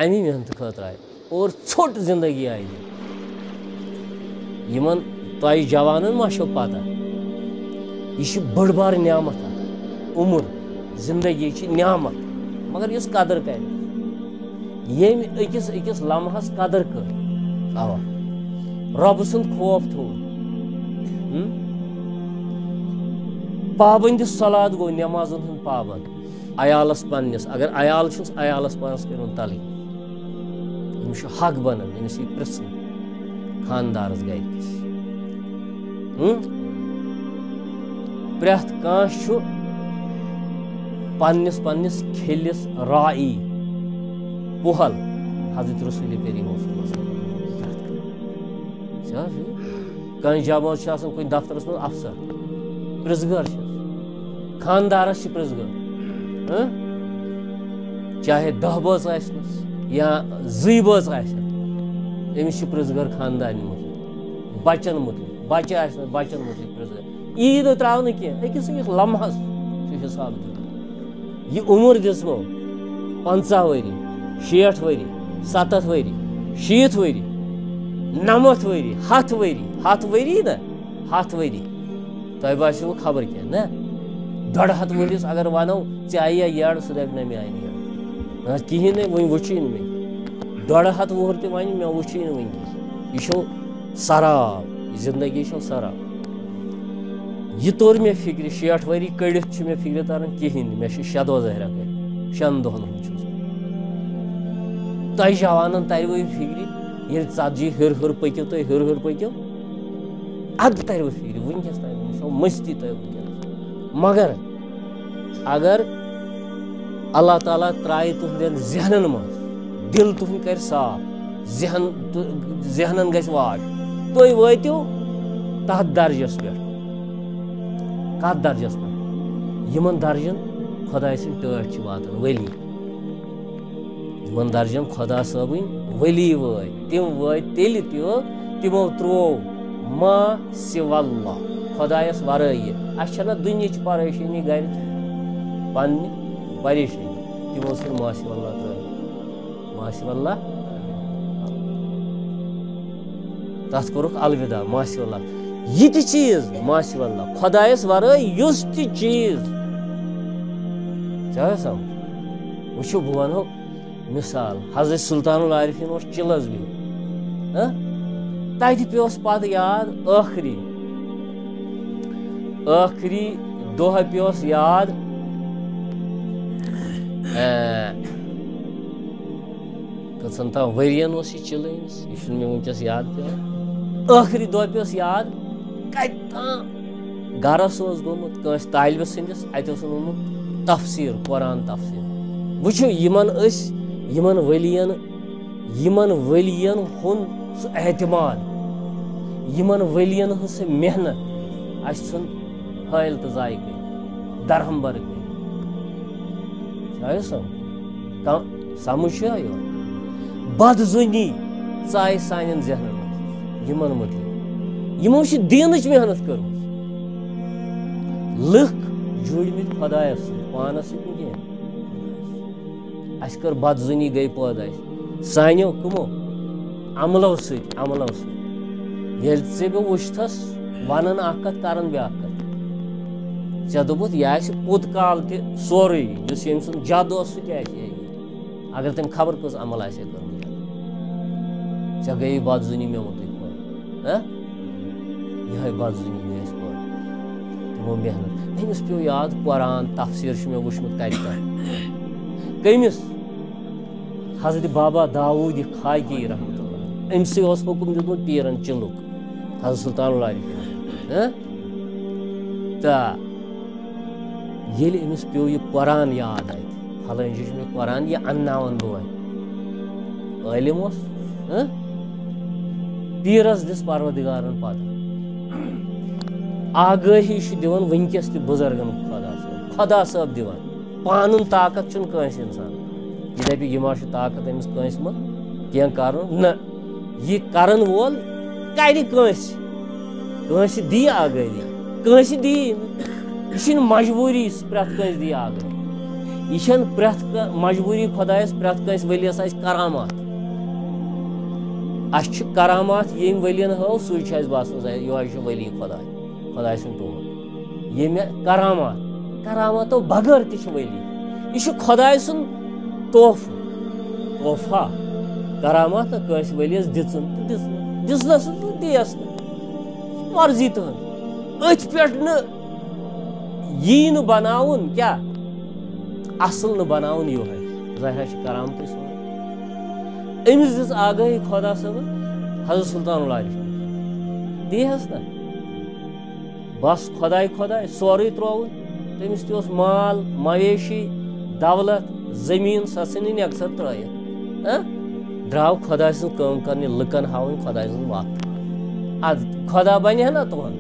امی محنت خاطر آئے اور ژھوٹ زندگی آئی یمن تۄہہِ جوانن ما چھو پتہ یہ چھ بٔڑ بار نعمت عمر زندگی چھ نعمت مگر یس قدر کرِ یم أکِس أکِس لمحس قدر کر اوا رب سُنٛد خوف تھوٚو پابندِ صلات گوٚو نٮ۪مازن ہُنٛد پابند عیالس پننس اگر عیال چھُس عیالس پانس کٔرِن تلٕے أمِس چھُ حق بنان أمِس یی پرژھنہٕ خاندارس گرِکِس پرٛٮ۪تھ کانٛہہ چھُ پننس پننس کھیلس راعی پوہل حضرت رسول کریم کانٛہہ جمٲژ چھِ آسان کُنہِ دفترس منٛز افسر پرٛژھگار چھس خاندارس چھِ پرٛژھگار چاہے 10 بٲژ آسنس یا 2 بٲژ آسن أمِس چھِ پرٛژھگار خاندانہِ متعلق بچن متعلق بچہِ آسن بچن متعلق پرٛژھگار یی نہٕ ترٛاونہٕ کینٛہہ أکِس أکِس لمحس چھُ حساب دیُن یہِ عمر دِژمو 50 ؤری 60 ؤری 70 ؤری 60 ؤری 90 ؤری 100 ؤری 100 ؤری نا 100 ؤری تۄہہِ باسیو خبر کینٛہہ نا 150 ؤرِس اگر ونو ژےٚ آییا یٔڈ سُہ دپہِ نہ مےٚ آیہِ نہٕ یٔڈ کِہیٖنۍ نہٕ وٕنہِ وٕچھٕے نہٕ مےٚ 150 وُہُر تہِ وَنہِ مےٚ وٕچھٕے نہٕ وٕنکیٚس یہِ چھو سراب یہِ زندگی چھو سراب یہِ توٚر مےٚ فِکرِ 60 ؤری کٔڑِتھ چھُ مےٚ فِکرِ تران کِہیٖنۍ نہٕ مےٚ چھِ 6 دۄہ ظٲہرا کٔرِتھ 6 دۄہن ہُنٛد چھُس تۄہہِ جوانن ترِوٕ یہِ فِکرِ ییٚلہِ 40 ہیوٚر پٔکِو تُہۍ ہیوٚر پٔکِو اَدٕ ترِوٕ فِکرِ وٕنکیٚس تام چھو مستی تۄہہِ وٕنکیٚنس مگر اگر اللہ تعالیٰ ترٛایہِ تُہنٛدٮ۪ن ذہنن منٛز دِل تُہُنٛد کرِ صاف ذہنن گژھِ واش تُہۍ وٲتِو تتھ درجس پٮ۪ٹھ کتھ درجس پٮ۪ٹھ یِمن درجن خۄداے سٕنٛدۍ ٹٲٹھۍ چھِ واتان ؤلی یِمن درجن خۄدا صٲبٕنۍ ؤلی وٲتۍ تِم وٲتۍ تیٚلہِ تہِ تِمو ترٛوو ما سِوَ اللہ خۄدایس ورٲیی اَسہِ چھَنہ دُنہِچ پریشٲنی گرِ پننہِ پریشٲنی تِمو ژھٕن ما سِوَ اللہ ترٛٲیِتھ ما سِوَ اللہ تتھ کوٚرُکھ الوداع ما سِوَ اللہ یہِ تہِ چیٖز ما سِوَ اللہ خۄدایس ورٲے یُس تہِ چیٖز ژےٚ سمجھ وٕچھِو بہٕ ونہو مثال حضرت سلطان العارفیٖن اوس چِلس بِہِتھ تتہِ پیوس پتہٕ یاد ٲخری دۄہ پیوس یاد کٔژن تام ؤرین اوس یہِ چِلہٕ أمِس یہِ چھُنہٕ مےٚ وٕنکیٚس یاد پیوان ٲخری دۄہ پیوس یاد کتہِ تام گرس اوس گوٚمُت کٲنٛسہِ طالبہِ سٕنٛدِس اَتہِ اوسُن اوٚنمُت تفسیٖر قرآن تفسیٖر وٕچھِو یِمن ؤلین ہُنٛد سُہ اعتماد یِمن ؤلین ہٕنٛز سۄ محنت اَسہِ ژھُن حٲیل تہٕ ضایہِ کٔرِتھ درہمبر کٔرِتھ سمجھ چھا یِوان بدظُنی ژایہِ سانٮ۪ن ذہنن منٛز یِمن متعلق یِمو چھِ دیٖنٕچ محنت کٔرمٕژ لُکھ جوٗڑمٕتۍ خۄدایس سۭتۍ پانس سۭتۍ نہٕ کینٛہہ اَسہِ کٔر بدظُنی گٔے پٲدٕ اَسہِ سانیو کٕمو عملو سۭتۍ ییٚلہِ ژےٚ بہٕ وٕچھتھس ونان اکھ کتھ کران بیٛاکھ کتھ ژےٚ دوٚپُتھ یہِ آسہِ پوٚت کال تہِ سورُے یُس ییٚمہِ سُنٛد جد اوس سُہ تہِ آسہِ یہِ اگر تٔمۍ خبر کٔژ عمل آسہِ ہے کٔرمٕژ ژےٚ گٔیی بدظُنی مےٚ متعلق یِہے بدظُنی گٔے اَسہِ پٲدٕ تِمو محنت أمِس پیوٚو یاد قرآن تفسیٖر چھُ مےٚ وٕچھمُت کتہِ تام کٔمِس حضرت بابا داوٗدِ خاکی رحمتہ اللہ أمسٕے اوس حُکُم دیُتمُت پیٖرن چِلُک حضرت سلطان العارفیٖن تہٕ ییٚلہِ أمِس پیوٚو یہِ قرآن یاد اَتہِ پھلٲنۍ جایہِ چھُ مےٚ قرآن یہِ انناوان بہٕ وۄنۍ عٲلِم اوس پیٖرس دِژ پروردِگارن پتہ آگٲہی چھُ دِوان وٕنکیٚس تہِ بُزرگن خۄدا صٲب دِوان پانُن طاقت چھُنہٕ کٲنٛسہِ انسان یہِ دپہِ یہِ ما چھُ طاقت أمِس کٲنٛسہِ منٛز کینٛہہ کرُن نہ یہِ کرن وول کرِ کٲنٛسہِ دِیہِ آگٲہی کٲنٛسہِ دِیی نہٕ یہِ چھِنہٕ مجبوٗری پرٛٮ۪تھ کٲنٛسہِ دِیہِ آگٲہی یہ چھن پریت مجبوری خدایس پریت کنس ولیس آس کرامات اس کرامات یم ولین ہو سوی چھ اس باسان یہ ولی خدای سن ٹول یم کراماتو بغیر تہ ولی یہ خدای سن تحفہ کرامات کس ولس دن دس دیس مرضی تہن ات پہ یہ بناون کیا اصل بناون یہ ظاہر کرامت سن امس دس آگاہی خدا صاحب حضرت سلطان العارف دیس نا بس خدائے سوری ترون تمس تہ مال مویشی دولت زمین سہ ژھنن اکثر ترٲیِتھ درٛاو خدا سٕنٛز کٲم کرنہِ لُکن ہاوٕنۍ خدا سٕنٛز وتھ اد خدا بنہِ ہا نا تُہُنٛد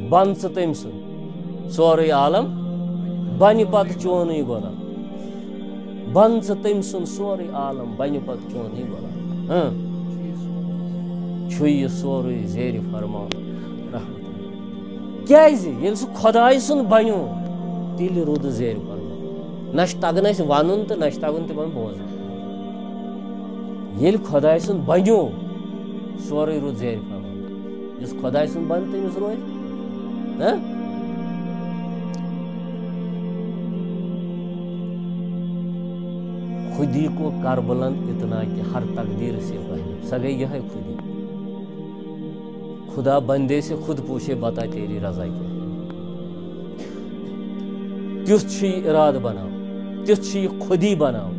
بن ژٕ تٔمۍ سُنٛد سورُے عالم بنہِ پتہٕ چونٕے غلام بن ژٕ تٔمۍ سُنٛد سورُے عالم بنہِ پتہٕ چونٕے غلام چھُ یہِ سورُے زیرِ فرمان رحمت کیازِ ییٚلہِ سُہ خداے سُنٛد بنیو تیٚلہِ روٗد زیرِ فرمان نہ چھُ تگان اَسہِ وَنُن تہٕ نہ چھُ تگان تِمن بوزُن ییٚلہِ خداے سُنٛد بنیو سورُے روٗد زیرِ فرمان یُس خداے سُنٛد بنہِ تٔمِس روزِ خودی کو کر بلند اتنا کہ ہر تقدیر سے پہلے سا گئی یہ خودی خدا بندے سے خود پوچھے بتا تیری رضا کیا تیُتھ چھُ یہِ ارادٕ بناو تیُتھ چھُ یہِ خودی بناو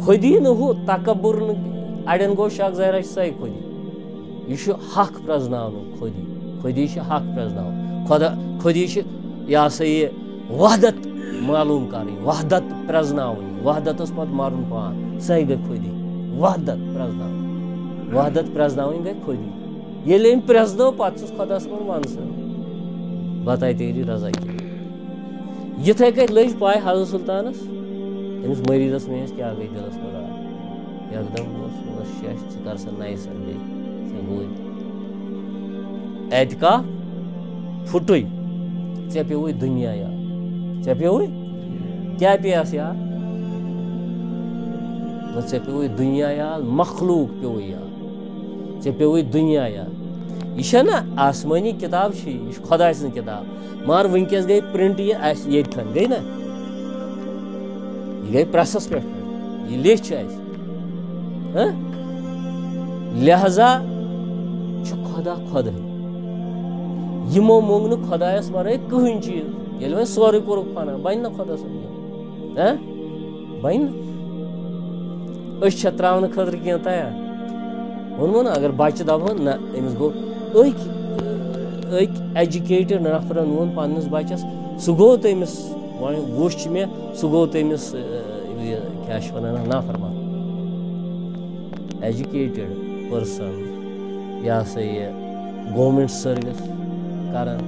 خودی نہٕ ہُہ تکبر نہٕ اڑٮ۪ن گوٚو شک ظٲہرا چھِ سۄے خودی یہِ چھُ حق پرٛزناونُک خودی چھِ حق پرٛزناوُن خودی چھِ یہِ ہسا یہِ وحدت معلوم کرٕنۍ وحدت پرٛزناوٕنۍ وحدتس پتہٕ مرُن پان سۄے گٔے خودی وحدت پرٛزناوٕنۍ گٔے خودی ییٚلہِ أمۍ پرٛزنٲو پتہٕ چھُس خۄدا صٲبن وَن سا بتاے تیری رضا کیا یِتھے کٔنۍ لٔج پاے حضرت سلطانس أمِس مریٖدس میٲنِس کیاہ گٔے دِلس منٛز آے یکدم اوس شیش ژٕ کر سا نَیہِ سر بیٚیہِ ژےٚ گوٚوُے اعتکاف پھُٹُے ژےٚ پیوٚوُے دُنیا یاد ژےٚ پیوٚوُے کیاہ پیٚیس یاد ژےٚ پیوٚوُے دُنیا یاد مخلوق پیوٚوُے یاد ژےٚ پیوٚوُے دُنیا یاد یہ چھےٚ نا آسمٲنی کِتاب چھِ یہِ چھِ خۄداے سٕنٛز کِتاب مگر وٕنکیٚس گٔے پرنٹ یہِ اَسہِ ییٚتھن گٔے نا یہِ گٔے پریسس پٮ۪ٹھ یہِ لیٚچھ اَسہِ لہذا چھُ خۄدا خۄدے یِمو موٚنگ نہٕ خۄدایس ورٲے کٕہٕنۍ چیٖز ییٚلہِ وۄنۍ سورُے کوٚرُکھ فنا بنہِ نا خۄدا صٲب بنہِ نہٕ أسۍ چھا تراونہٕ خٲطرٕ کینٛہہ تیار ووٚنمو نا اگر بچہِ دپہون نہ أمِس گوٚو أکۍ ایجوکیٹڈ نفرن ووٚن پننِس بچس سُہ گوٚو تٔمِس وۄنۍ وٕچھ مےٚ سُہ گوٚو تٔمِس یہِ کیاہ چھِ ونان نافرمان ایجوکیٹڈ پٔرسن یہِ ہسا یہِ گورمنٹ سٔروِس کران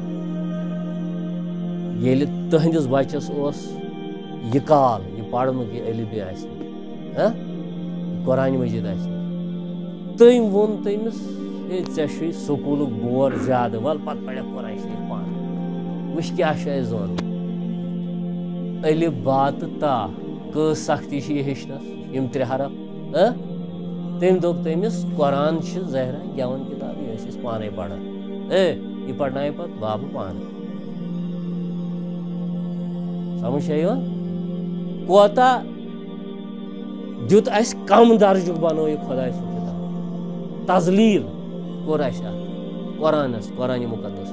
ییٚلہِ تٕہنٛدِس بچس اوس یہِ کال یہِ پرنُک یہِ ا ب آسہِ قرآنہِ مجیٖد آسہِ تٔمۍ ووٚن تٔمِس ہے ژےٚ چھُے سکوٗلُک بور زیادٕ وَلہٕ پتہٕ پرکھ قرآن شریٖف پانہٕ وٕچھ کیاہ چھُ اَسہِ وَنُن ا ب تہٕ تا کۭژ سختی چھِ یہِ ہیٚچھنس یِم 3 حرف تٔمۍ دوٚپ تٔمِس قرآن چھِ ظٲہرا گٮ۪وَن کِتاب یہِ ٲسۍ أسۍ پانے پران یہِ پرنایہِ پتہٕ بابہٕ پانے سمجھ چھا یِوان کوتاہ دیُت اَسہِ کم درجُک بنوو یہِ خۄداے سُنٛد کِتاب تزلیٖل کوٚر اَسہِ اَتھ قرآنس قرآنہِ مُقدسس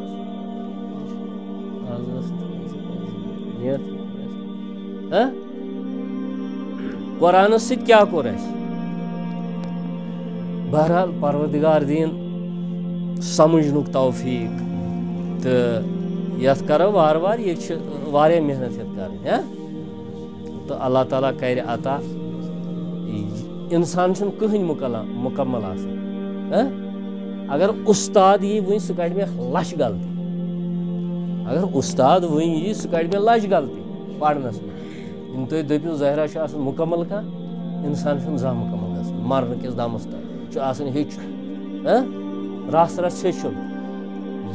قرآنس سۭتۍ کیاہ کوٚر اَسہِ بہرحال پروردگار دِیِن سمجھنُک توفیٖق تہٕ یتھ کرو وارٕ وارٕ یہِ چھِ واریاہ محنت یتھ کرٕنۍ تہٕ اللہ تعالیٰ کرِ عطا انسان چھُنہٕ کٕہٕنۍ مُکمل آسان اگر اُستاد یی وٕنہِ سُہ کڑِ مےٚ لچھ غلطی اگر اُستاد وٕنہِ یی سُہ کڑِ مےٚ لچھ غلطی پرنس منٛز یِم تُہۍ دٔپِو ظٲہرا چھُ آسان مُکمل کانٛہہ انسان چھُنہٕ زانٛہہ مُکمل گژھان مرنہٕ کِس دمس تام چھُ آسان ہیٚچھُن رژھ رژھ ہیٚچھُن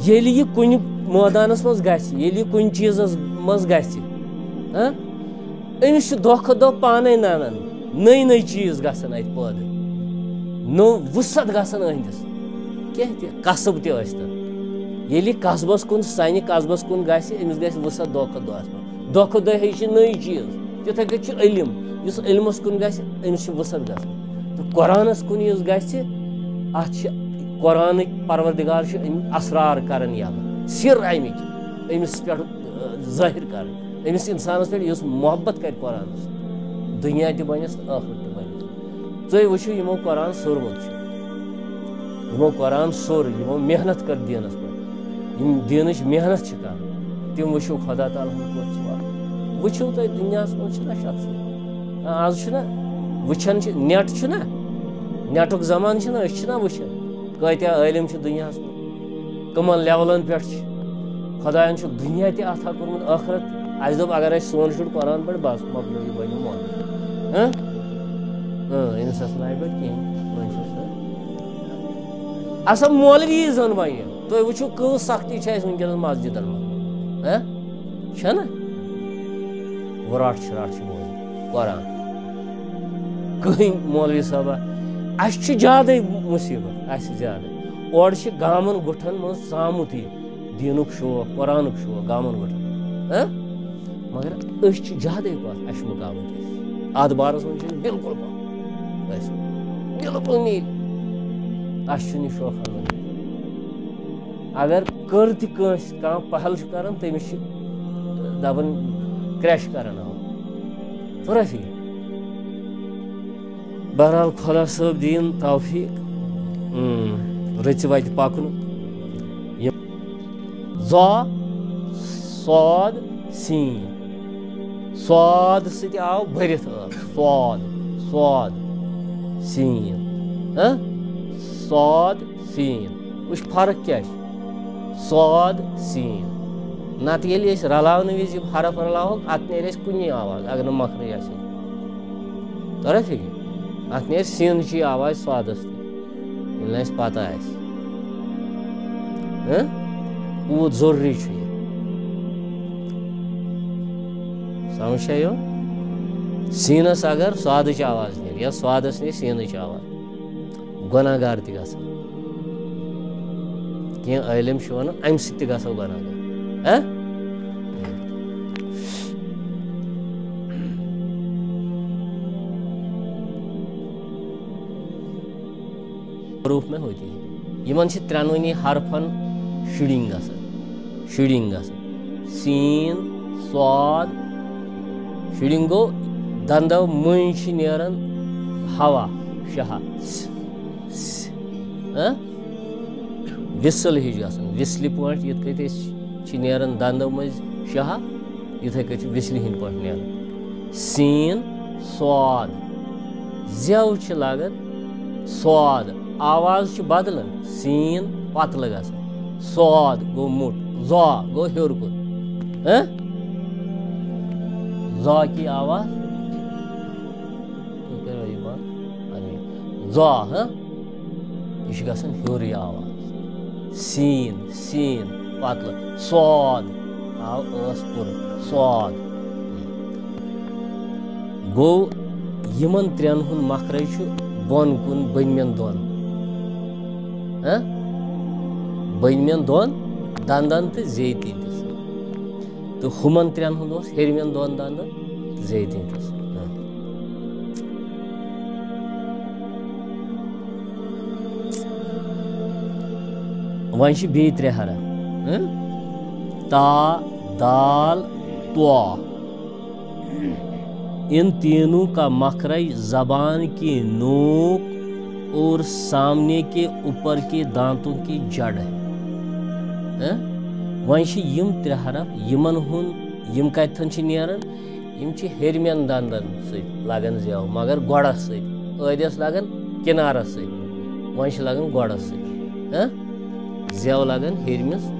ییٚلہِ یہِ کُنہِ مٲدانس منٛز گژھِ ییٚلہِ یہِ کُنہِ چیٖزس منٛز گژھِ أمِس چھُ دۄہ کھۄتہٕ دۄہ پانے ننان نٔے نٔے چیٖز گژھان اَتہِ پٲدٕ نوٚو وُصعت گژھان أہنٛدِس کینٛہہ تہِ قصب تہِ ٲسۍتن ییٚلہِ یہِ قصبس کُن سانہِ قصبس کُن گژھِ أمِس گژھِ وُصعت دۄہ کھۄتہٕ دۄہس منٛز دۄہ کھۄتہٕ دۄہ ہیٚچھِ نٔے چیٖز تِتھٕے کٔنۍ چھُ علم یُس علمس کُن گژھِ أمِس چھِ وُصعت گژھان تہٕ قۄرانس کُن یُس گژھِ اتھ چھِ قۄرانٕکۍ پروردِگار چھِ أمۍ اثرار کران یَلہٕ سِر امِکۍ أمِس پٮ۪ٹھ ظٲہِر کرٕنۍ أمِس اِنسانس پٮ۪ٹھ یُس محبت کرِ قۄرانس دُنیا تہِ بنٮ۪س تہٕ ٲخرت تہِ بنٮ۪س تُہۍ وٕچھِو یِمو قۄران سوٗرمُت چھُ یِمو قۄران سوٚر یِمو محنت کٔر دیٖنس پٮ۪ٹھ یِم دیٖنٕچ محنت چھِ کران تِم وٕچھِو خۄدا تعالیٰ ہُنٛد کوٚت چھِ واتان وٕچھِو تُہۍ دُنیاہس منٛز چھِنہ شخصی آز چھُنہ وٕچھان چھِ نٮ۪ٹ چھُنہ نٮ۪ٹُک زمانہٕ چھُنہ أسۍ چھِنہ وٕچھان کۭتیاہ عٲلِم چھِ دُنیاہس منٛز کٕمن لیولن پٮ۪ٹھ چھِ خۄداین چھُ دُنیا تہِ عطا کوٚرمُت ٲخرت تہِ اَسہِ دوٚپ اگر اَسہِ سون شُر قۄران پرِ بس مۄکلیو یہِ بنیو مولوی أمِس ٲس نہٕ اَتہِ پٮ۪ٹھ کِہینۍ وۄنۍ چھُ سُہ اَسا مولوی زن بنہِ تُہۍ وٕچھِو کۭژ سختی چھِ اَسہِ وٕنکیٚنس مسجِدن منٛز چھےٚ نہ رٹھ چھِ مولوی قۄران کٕہٕنۍ مولوی صٲبا اَسہِ چھُ زیادَے مُصیٖبت اَسہِ زیادٕ اورٕ چھِ گامن گُٹھن منٛز ژامُت یہِ دیٖنُک شوق قۄرانُک شوق گامن گُٹھن مگر أسۍ چھِ زیادَے پتھ اَسہِ چھُ مُقامت أسۍ اَتھ بارس منٛز چھِ أسۍ بِلکُل پتھ أسۍ بِلکُل نیٖرِتھ اَسہِ چھُنہٕ یہِ شوقا اگر کٔر تہِ کٲنٛسہِ کانٛہہ پہل چھُ کران تٔمِس چھِ دپان کرٛیش کران توٚرا فِکرِ بہرحال خۄدا صٲب دِیِن توفیٖق رٕژِ وتہِ پکنُک یِم صاد سین صاد سۭتۍ آو بٔرِتھ صاد سین صاد سین وٕچھ فرق کیٛاہ چھِ صاد سین نتہٕ ییٚلہِ أسۍ رلاونہٕ وِزِ یِم حرف رلاوہوکھ اتھ نیرِ اَسہِ کُنی آواز اگر نہٕ مۄکھرٕے آسہِ توٚرا فِکرِ اتھ نیرِ سِنچی آواز صادس تہِ ییٚلہِ نہٕ اَسہِ پتہ آسہِ کوٗت ضروٗری چھُ یہِ سمجھ چھا یِوان سیٖنس اگر صادٕچ آواز نیرِ یا صادس نیرِ سیٖنٕچ آواز گۄناہ گار تہِ گژھان کینٛہہ عٲلِم چھِ ونان امہِ سۭتۍ تہِ گژھو گۄناہ گار حروف میں ہوتی ہے یِمن چھِ ترٛٮ۪نوٕنی حرفن شُڈِنٛگ گژھان سیٖن صاد شُڈِنٛگ گوٚو دنٛدو مٔنٛزۍ چھِ نیران ہوا شہا وِسٕل ہِش گژھان وِسلہِ پٲٹھۍ یِتھ کٔنۍ أسۍ چھِ نیران دنٛدو مٔنٛزۍ شہا یِتھٕے کٔنۍ چھِ وِسلہِ ہِنٛدۍ پٲٹھۍ نیران سیٖن صاد زٮ۪و چھِ لاگان صاد آواز چھِ بدلان سیٖن پتلہٕ گژھان صاد گوٚو موٚٹ زا گوٚو ہیوٚر کُن زا کی آواز تُہۍ کٔرِو یہِ بنٛد زا یہِ چھِ گژھان ہیوٚر یہِ آواز سیٖن پتلہٕ صاد آو ٲس پوٗرٕ صاد گوٚو یِمن ترٛٮ۪ن ہُنٛد مخرج چھُ بۄن کُن بٔنمٮ۪ن دۄن بٔنمٮ۪ن دۄن دنٛدن تہٕ زیٚیہِ تہِ تہٕ ہُمن ترٛٮ۪ن ہُنٛد اوس ہیٚرمٮ۪ن دۄن دنٛدن تہٕ زیٚیہِ تہِ وۄنۍ چھِ بیٚیہِ ترٛےٚ حرف تا دال طا ان تینوں کا مخرج زبان کے نوک اور سامنے کے اوپر کے دانتوں کی جڑ ہے وۄنۍ چھِ یِم ترٛےٚ حرف یِمن ہُنٛد یِم کتٮ۪ن چھِ نیران یِم چھِ ہیٚرمٮ۪ن دنٛدن سۭتۍ لگان زٮ۪و مگر گۄڈس سۭتۍ ٲدِس لگان کِنارس سۭتۍ وۄنۍ چھِ لگان گۄڈس سۭتۍ زٮ۪و لگان ہیٚرمِس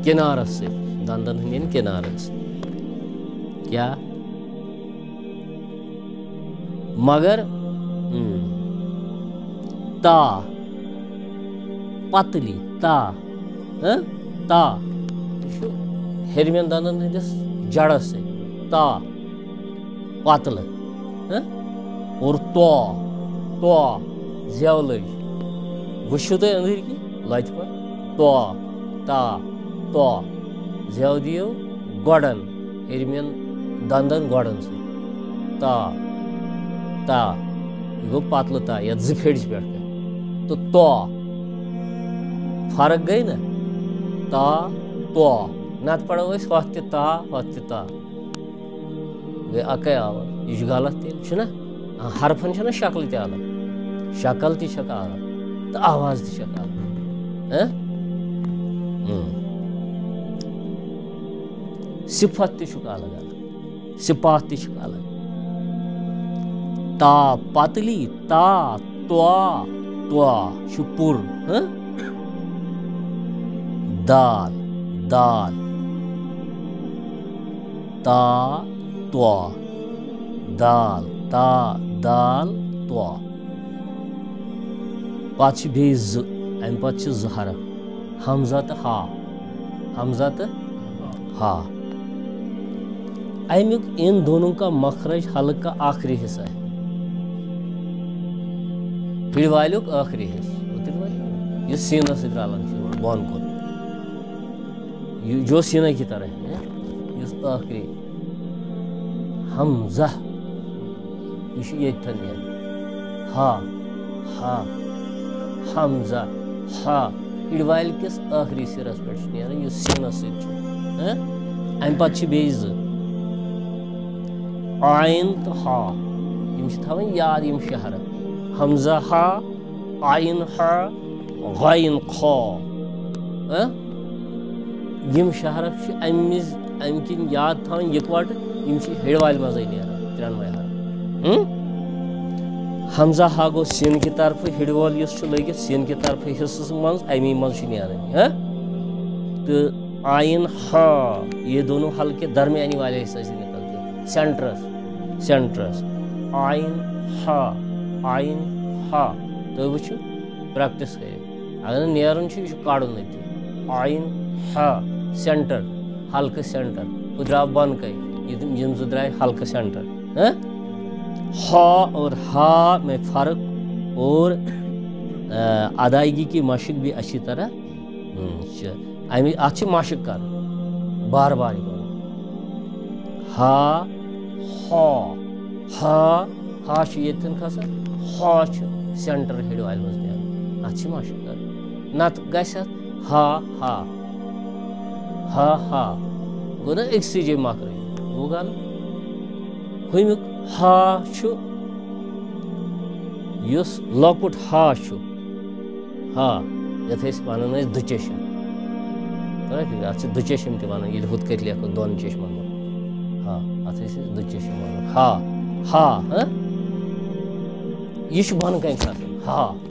کِنارس سۭتۍ دنٛدن ہٕنٛدٮ۪ن کِنارن سۭتۍ کیٛاہ مگر تا پتلی تا ہیرمین دندن ہندس جڑس سے تا پتل اور تو زیو لج وشو تھی اندر کی لچ پہ تو زیو دیو گوڑن ہیرمین دندن گوڑن سے تا یہ گو پتل تا یا زپھیڑس پہ تو فرق گئی نا تا تو نت پڑھو ہوت تا گئی اکے آواز یہ غلط تیل حرفن شکل تہ الگ شکل تہ الگ تو آواز تہ الگ صفت تہ الگ صفات تہ الگ تا پتلی تا پور دال تا دال پتہ بیٚیہِ زٕ امہِ پتہٕ چھِ زٕ حرف حمزہ تہٕ ہا امیُک ان دونوں کا مخرج حلق کا آخری حصہ ہے ہڑ والیُک آخری حصہ یہ سینس سۭتۍ رلان چھُ بۄن کُن جو سینہ کی طرح ہے یُس آخری حمزہ یہ چھُ ییٚتھن نیران ہا حمزہ ہا ہڑ والہِ کِس آخری سرس پٮ۪ٹھ چھُ نیران یُس سینس سۭتۍ چھُ امہِ پتہٕ چھِ بیٚیہِ زٕ عین تہٕ ہا یِم چھِ تھاوان یاد یِم شےٚ حرف حمزہ ہا عین ہا غین خا یم شےٚ حرف چھِ امہِ کِنۍ یاد تھاوان یِکوٹہٕ یِم چھِ ہڑ والہِ منٛزٕے نیران ترٛٮ۪نوَے حرف حمزہ ہا گو سین کی طرف ہڑ وول یُس چھُ لٔگِتھ سین کی طرف حصس منٛز امی منٛز چھُ نیران تہٕ عین ہا یہ دونوں حلق کے درمیانی والے حصے سے نکلتے ہیں سینٹرس عین ہا تُہۍ وٕچھِو پریکٹس کٔرِو اگر نیرُن چھُ یہِ چھُ کڑُن أتی عین ہا سینٹر حلقہٕ سینٹر ہُہ درٛاو بۄن کَنۍ یِم زٕ درٛاے حلقہٕ سینٹر ہا اور ہا میں فرق اور ادائیگی کی مشق بھی اچھی طرح اتھ چھِ مشق کرُن بار بار یہِ پَرُن ہا چھُ ییٚتھٮ۪ن کھسان ہا چھُ سینٹر ہڑ والہِ منٛز نیران اتھ چھِ مشق کرٕنۍ نتہٕ گژھِ اتھ ہا گوٚو نا أکسٕے جایہِ مۄکلٲوِتھ گوٚو غلط ہُمیُک ہا چھُ یُس لۄکُٹ ہا چھُ یتھ أسۍ ونان ٲسۍ دُچشم اتھ چھِ دُچشم تہِ ونان ییٚلہِ ہُتھ کٔنۍ لیکھو دۄن چشمن منٛز اتھ ٲسۍ أسۍ دُچشم ونان یہِ چھُ بۄنہٕ کَنۍ کھسان